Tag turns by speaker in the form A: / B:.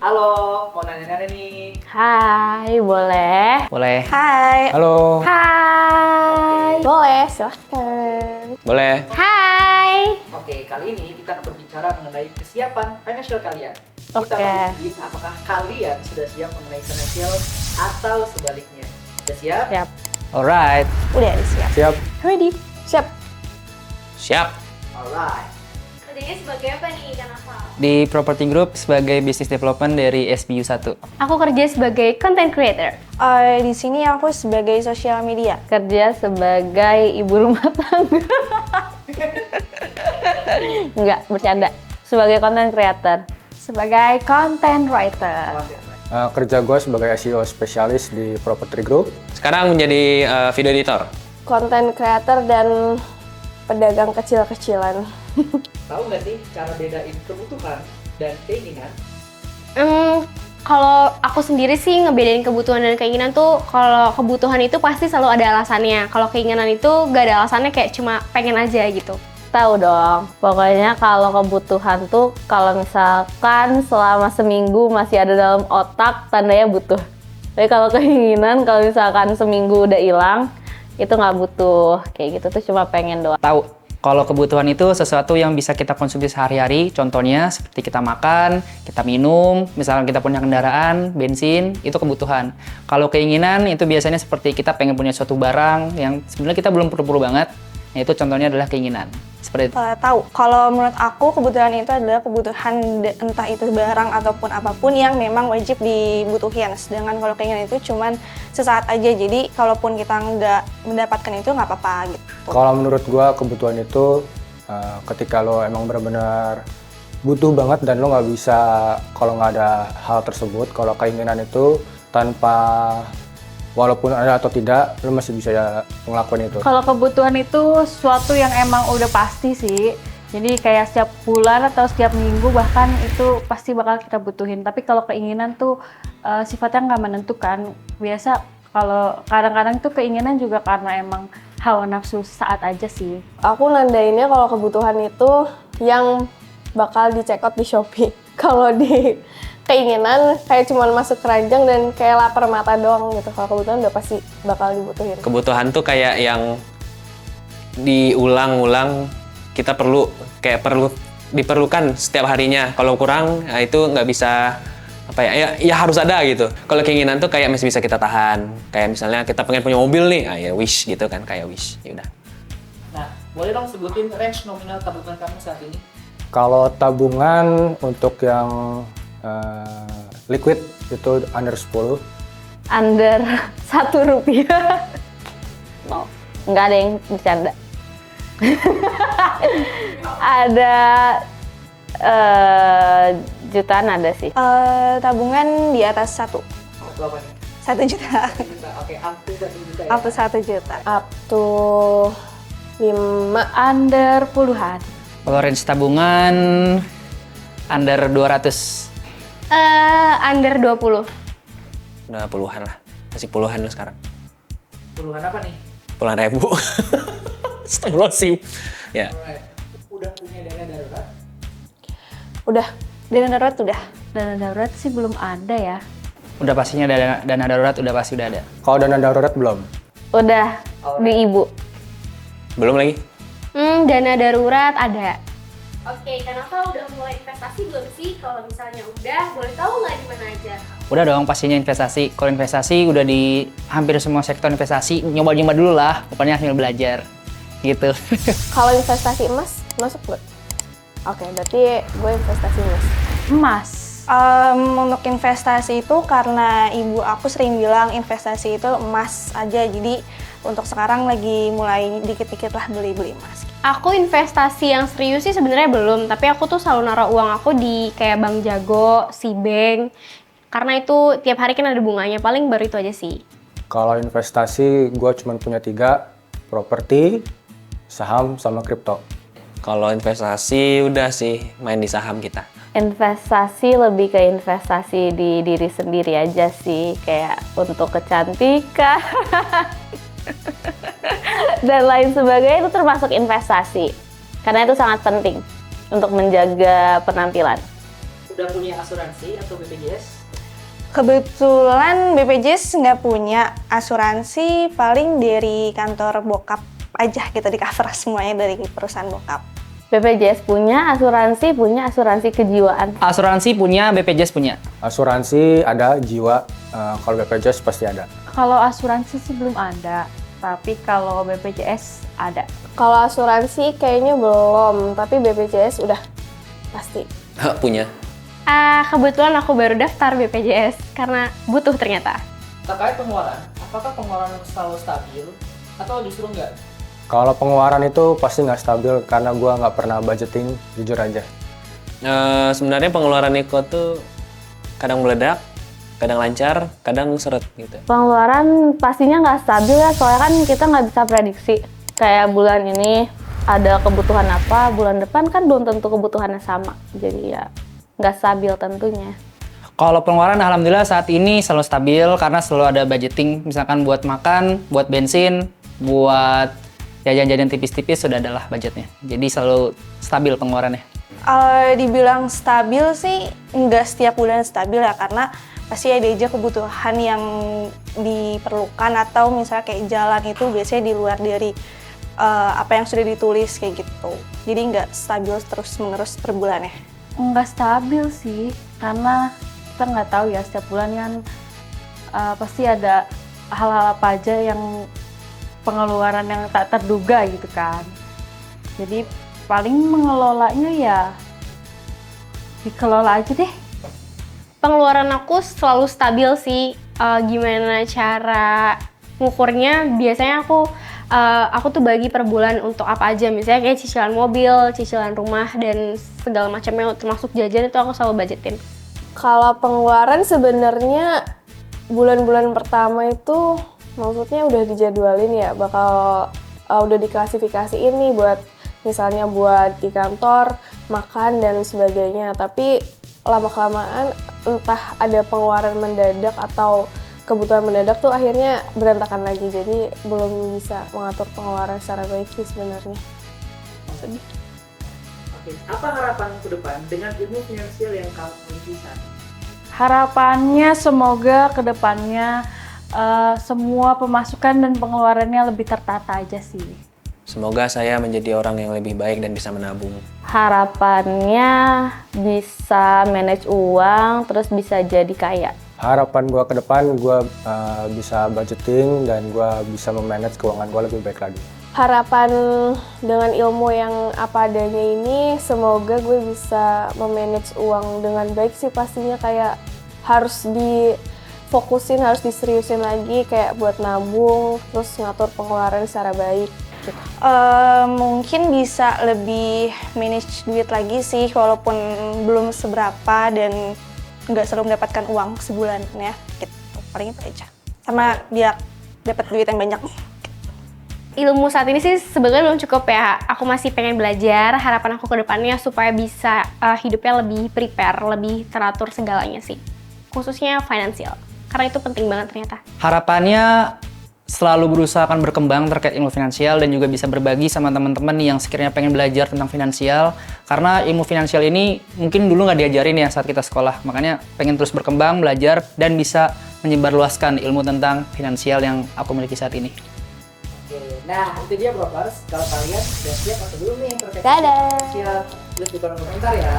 A: Halo, mau nanya-nanya nih.
B: Hai, boleh?
C: Boleh.
D: Hai.
C: Halo.
B: Hai.
D: Boleh, silahkan.
C: Boleh.
B: Hai.
A: Oke, kali ini kita akan berbicara mengenai kesiapan financial kalian. Kita
B: Oke.
A: akan uji apakah kalian sudah siap mengenai financial atau sebaliknya. Sudah siap?
B: Siap.
C: Alright.
D: Udah siap.
C: Siap.
D: Ready? Siap.
C: Siap.
A: Alright.
E: Kerjanya sebagai apa nih, Kak Naval?
C: Di Property Group sebagai Business Development dari SBU 1.
B: Aku kerja sebagai content creator.
D: Di sini aku sebagai sosial media.
B: Kerja sebagai ibu rumah tangga. Enggak, bercanda. Sebagai content creator. Sebagai content writer.
F: Kerja gue sebagai SEO spesialis di Property Group.
C: Sekarang menjadi video editor.
D: Konten creator dan pedagang kecil-kecilan.
A: Tahu nggak sih cara bedain kebutuhan dan keinginan?
E: Kalau aku sendiri sih ngebedain kebutuhan dan keinginan tuh, kalau kebutuhan itu pasti selalu ada alasannya. Kalau keinginan itu gak ada alasannya, kayak cuma pengen aja gitu.
B: Tahu dong, pokoknya kalau kebutuhan tuh kalau misalkan selama seminggu masih ada dalam otak, tandanya butuh. Tapi kalau keinginan, kalau misalkan seminggu udah hilang, itu nggak butuh. Kayak gitu tuh cuma pengen doang.
C: Tahu. Kalau kebutuhan itu sesuatu yang bisa kita konsumsi sehari-hari, contohnya seperti kita makan, kita minum, misalkan kita punya kendaraan, bensin, itu kebutuhan. Kalau keinginan itu biasanya seperti kita pengen punya suatu barang yang sebenarnya kita belum perlu-perlu banget, nah itu contohnya adalah keinginan. Seperti itu.
D: Tahu, kalau menurut aku kebutuhan itu adalah kebutuhan entah itu barang ataupun apapun yang memang wajib dibutuhin. Sedangkan kalau keinginan itu cuman sesaat aja, jadi kalaupun kita nggak mendapatkan itu nggak apa-apa gitu.
F: Kalau menurut gue kebutuhan itu ketika lo emang benar-benar butuh banget dan lo nggak bisa kalau nggak ada hal tersebut. Kalau keinginan itu tanpa walaupun ada atau tidak, lo masih bisa ngelakuin itu.
G: Kalau kebutuhan itu sesuatu yang emang udah pasti sih. Jadi kayak setiap bulan atau setiap minggu bahkan itu pasti bakal kita butuhin. Tapi kalau keinginan tuh sifatnya nggak menentukan. Biasa kalau kadang-kadang tuh keinginan juga karena emang hawa nafsu saat aja sih.
D: Aku nandainnya kalau kebutuhan itu yang bakal di-check out di Shopee. Kalau di keinginan kayak cuman masuk keranjang dan kayak lapar mata doang gitu. Kalau kebutuhan udah pasti bakal dibutuhin.
H: Kebutuhan tuh kayak yang diulang-ulang, kita diperlukan setiap harinya. Kalau kurang, nah itu nggak bisa ya harus ada gitu. Kalau keinginan tuh kayak masih bisa kita tahan. Kayak misalnya kita pengen punya mobil nih, ya wish gitu kan, kayak wish. Ya udah.
A: Nah, boleh dong sebutin range nominal tabungan kamu saat ini?
F: Kalau tabungan untuk yang liquid itu under 10.
B: Under Rp1. No, nggak ada yang bercanda. Ada jutaan ada sih.
D: Tabungan di atas 1.
A: Itu apa nih?
D: 1 juta.
A: 1 juta. Oke, up to 1 juta ya?
D: Up to 1 juta. Up to 5.
G: Under puluhan.
C: Kalau range tabungan under 200.
E: Under 20.
H: Udah puluhan lah. Masih puluhan loh sekarang.
A: Puluhan apa nih?
H: Puluhan ribu. Astagfirullahaladzim. Ya.
A: Alright. Udah punya dana darurat?
D: Udah. Dana darurat udah.
G: Dana darurat sih belum ada ya.
C: Udah pastinya dana darurat, udah pasti udah ada.
F: Kalau dana darurat belum.
B: Udah di ibu.
H: Belum lagi?
E: Dana darurat ada. Oke, Kak Naval udah mulai investasi belum sih? Kalau misalnya udah, boleh tahu nggak di mana aja?
C: Udah dong pastinya investasi. Kalau investasi udah di hampir semua sektor investasi, nyoba-nyoba dulu lah. Pokoknya sambil belajar. Gitu.
D: Kalau investasi emas, masuk nggak? Oke, berarti gue investasi emas.
G: Emas.
D: Untuk investasi itu karena ibu aku sering bilang investasi itu emas aja. Jadi untuk sekarang lagi mulai dikit-dikit lah beli-beli emas.
E: Aku investasi yang serius sih sebenarnya belum, tapi aku tuh selalu naruh uang aku di kayak Bank Jago, Cbank, karena itu tiap hari kan ada bunganya, paling baru itu aja sih.
F: Kalau investasi gue cuma punya 3, properti, saham, sama kripto.
H: Kalau investasi udah sih main di saham kita.
B: Investasi lebih ke investasi di diri sendiri aja sih, kayak untuk kecantikan dan lain sebagainya, itu termasuk investasi karena itu sangat penting untuk menjaga penampilan.
A: udah punya asuransi atau BPJS?
D: Kebetulan BPJS nggak punya asuransi, paling dari kantor bokap aja gitu, di cover semuanya dari perusahaan bokap.
B: BPJS punya asuransi kejiwaan.
C: Asuransi punya, BPJS punya.
F: Asuransi ada, jiwa. Kalau BPJS pasti ada.
G: Kalau asuransi sih belum ada, tapi kalau BPJS ada.
I: Kalau asuransi kayaknya belum, tapi BPJS udah pasti.
H: Punya.
E: Kebetulan aku baru daftar BPJS karena butuh ternyata.
A: Terkait pengeluaran, apakah pengeluaran selalu stabil atau justru enggak?
F: Kalau pengeluaran itu pasti nggak stabil karena gue nggak pernah budgeting, jujur aja.
H: Sebenarnya pengeluaran Niko tuh kadang meledak, kadang lancar, kadang seret gitu.
B: Pengeluaran pastinya nggak stabil ya, soalnya kan kita nggak bisa prediksi. Kayak bulan ini ada kebutuhan apa, bulan depan kan belum tentu kebutuhannya sama. Jadi ya nggak stabil tentunya.
C: Kalau pengeluaran alhamdulillah saat ini selalu stabil karena selalu ada budgeting, misalkan buat makan, buat bensin, buat jajan-jajan tipis-tipis sudah adalah budgetnya. Jadi selalu stabil pengeluarannya.
D: Dibilang stabil sih nggak setiap bulan stabil ya, karena pasti ada aja kebutuhan yang diperlukan, atau misalnya kayak jalan itu biasanya di luar dari apa yang sudah ditulis kayak gitu. Jadi nggak stabil terus-menerus per bulannya.
G: Nggak stabil sih, karena kita nggak tahu ya, setiap bulan kan pasti ada hal-hal apa aja yang pengeluaran yang tak terduga gitu kan. Jadi paling mengelolanya ya dikelola aja deh.
E: Pengeluaran aku selalu stabil sih. Gimana cara ngukurnya? Biasanya aku tuh bagi per bulan untuk apa aja. Misalnya kayak cicilan mobil, cicilan rumah, dan segala macamnya termasuk jajan itu aku selalu budgetin.
I: Kalau pengeluaran sebenarnya bulan-bulan pertama itu maksudnya udah dijadwalin ya, bakal udah diklasifikasiin nih buat misalnya buat di kantor, makan dan sebagainya. Tapi lama-kelamaan entah ada pengeluaran mendadak atau kebutuhan mendadak tuh akhirnya berantakan lagi. Jadi belum bisa mengatur pengeluaran secara baik sih sebenarnya. Sedih.
A: Oke, apa harapan ke depan dengan ilmu finansial yang kamu miliki saat ini?
G: Harapannya semoga kedepannya semua pemasukan dan pengeluarannya lebih tertata aja sih.
H: Semoga saya menjadi orang yang lebih baik dan bisa menabung.
B: Harapannya bisa manage uang, terus bisa jadi kaya.
F: Harapan gue ke depan, gue bisa budgeting dan gue bisa memanage keuangan gue lebih baik lagi.
I: Harapan dengan ilmu yang apa adanya ini, semoga gue bisa memanage uang dengan baik sih pastinya. Kayak harus difokusin, harus diseriusin lagi kayak buat nabung, terus ngatur pengeluaran secara baik. Gitu.
D: Mungkin bisa lebih manage duit lagi sih, walaupun belum seberapa dan nggak selalu mendapatkan uang sebulan ya. Gitu. Paling itu aja. Sama biar dapat duit yang banyak.
E: Ilmu saat ini sih sebetulnya belum cukup ya. Aku masih pengen belajar. Harapan aku ke depannya supaya bisa hidupnya lebih prepare, lebih teratur segalanya sih. Khususnya finansial. Karena itu penting banget ternyata.
C: Harapannya selalu berusaha akan berkembang terkait ilmu finansial dan juga bisa berbagi sama teman-teman yang sekiranya pengen belajar tentang finansial. Karena ilmu finansial ini mungkin dulu nggak diajarin ya saat kita sekolah. Makanya pengen terus berkembang, belajar, dan bisa menyebarluaskan ilmu tentang finansial yang aku miliki saat ini.
A: Oke, nah itu dia Brokers. Kalau kalian sudah siap atau belum nih terkait
I: Dadah.
A: finansial, tulis di kolom komentar ya.